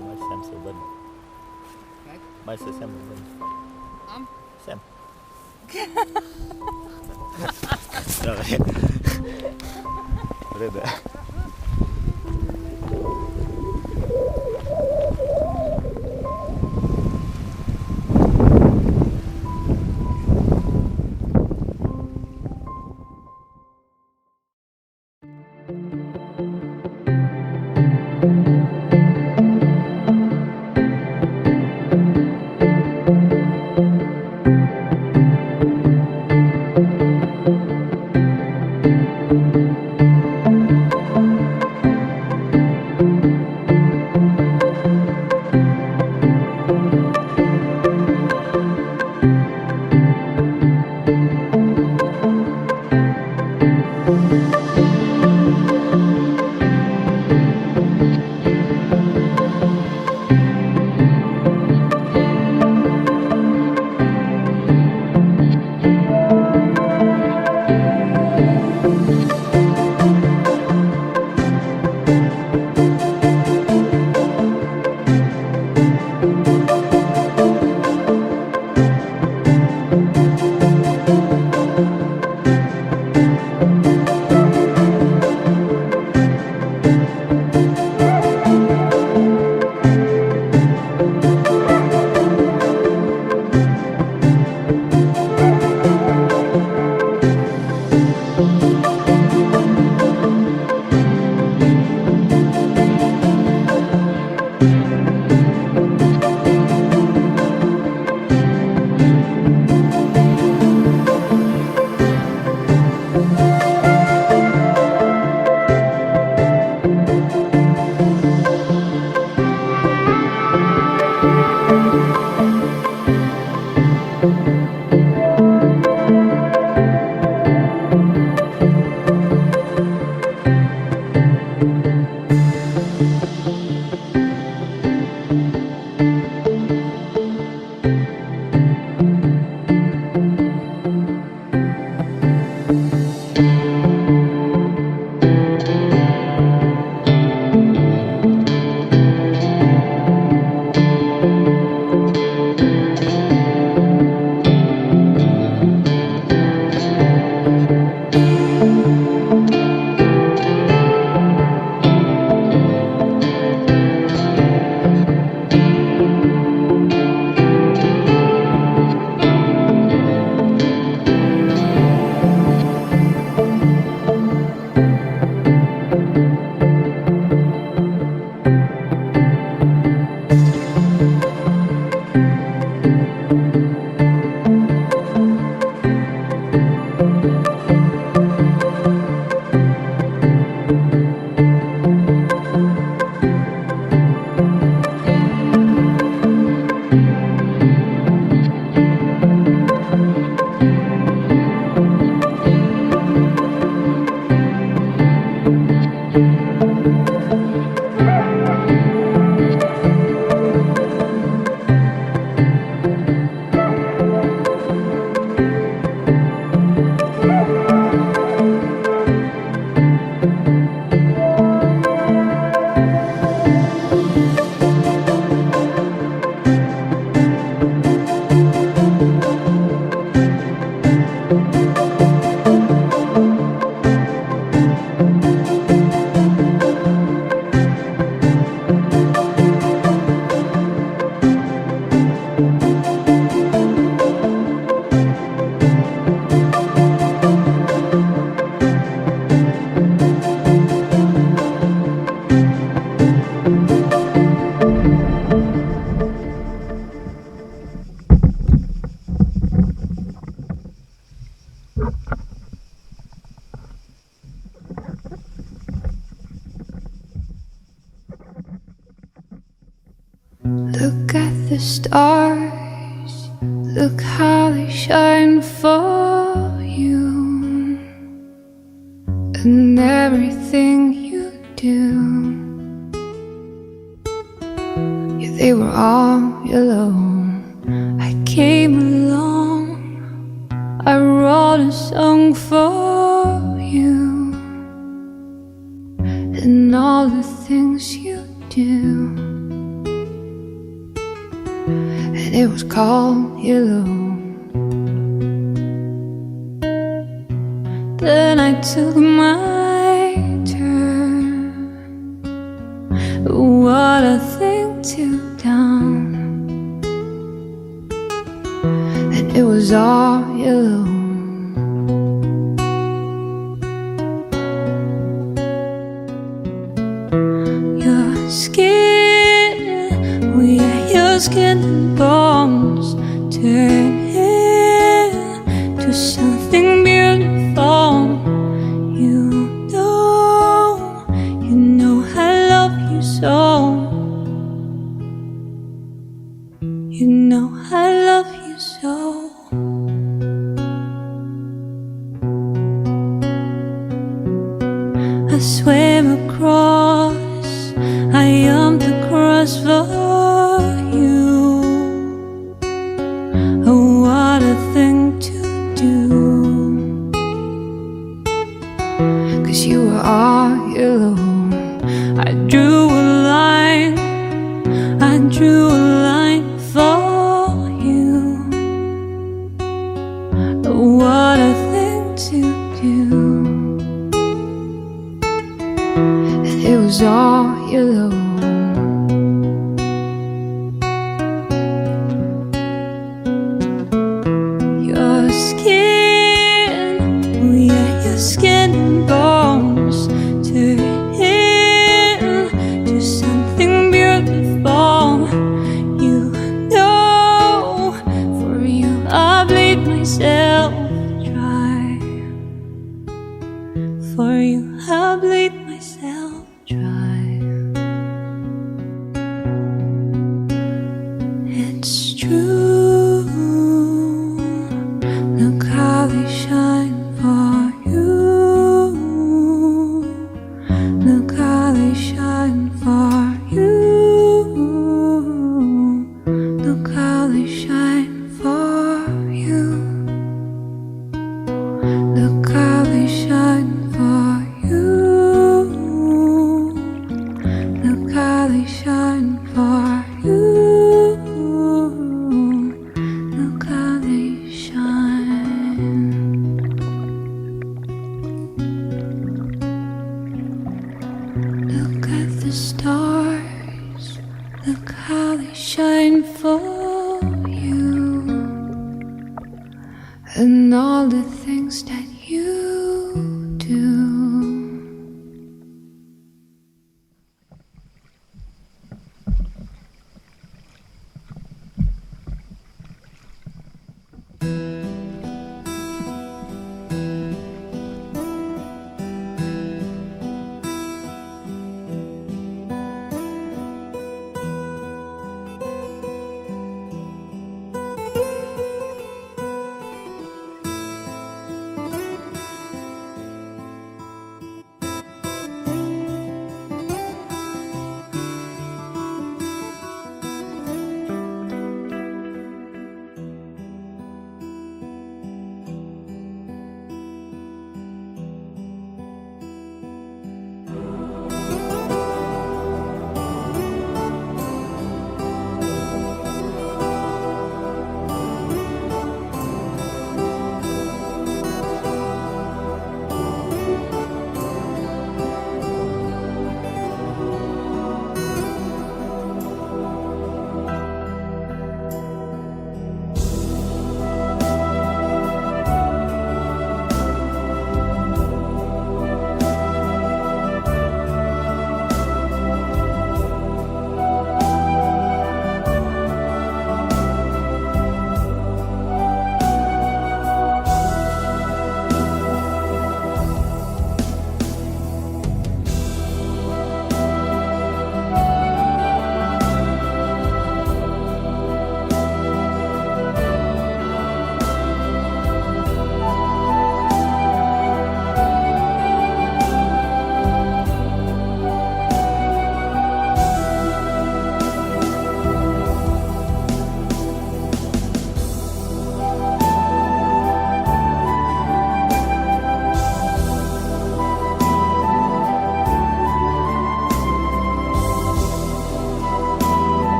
Mới xem sự bình. Đấy. Mới sẽ xem sự bình. Âm. Xem. Rồi. Rồi đấy. Look at the stars, look how they shine for you, and everything you do. Yeah, they were all yellow. I came along, I wrote a song for you, and all the things you do. it was called yellow. Then I took my turn. What a thing to down. And it was all yellow. Your skin, yeah, your skin and bones turn into something beautiful. You know I love you so. You know I love you so. I swam across, I am the cross for you. Oh, what a thing to do. 'Cause you were all yellow. I drew a line, I drew a line for you. Oh, what a thing to do. And it was all yellow. Your skin, oh yeah, your skin and bones turn into something beautiful. You know, for you I bleed myself dry. For you I bleed myself dry. It's true. Look how they shine for you. Look how they shine for you. Look how they shine for you. Look how they shine for you. Look how they shine for you. Look how they shine. Look at the stars. Look how they shine for you. And all the things that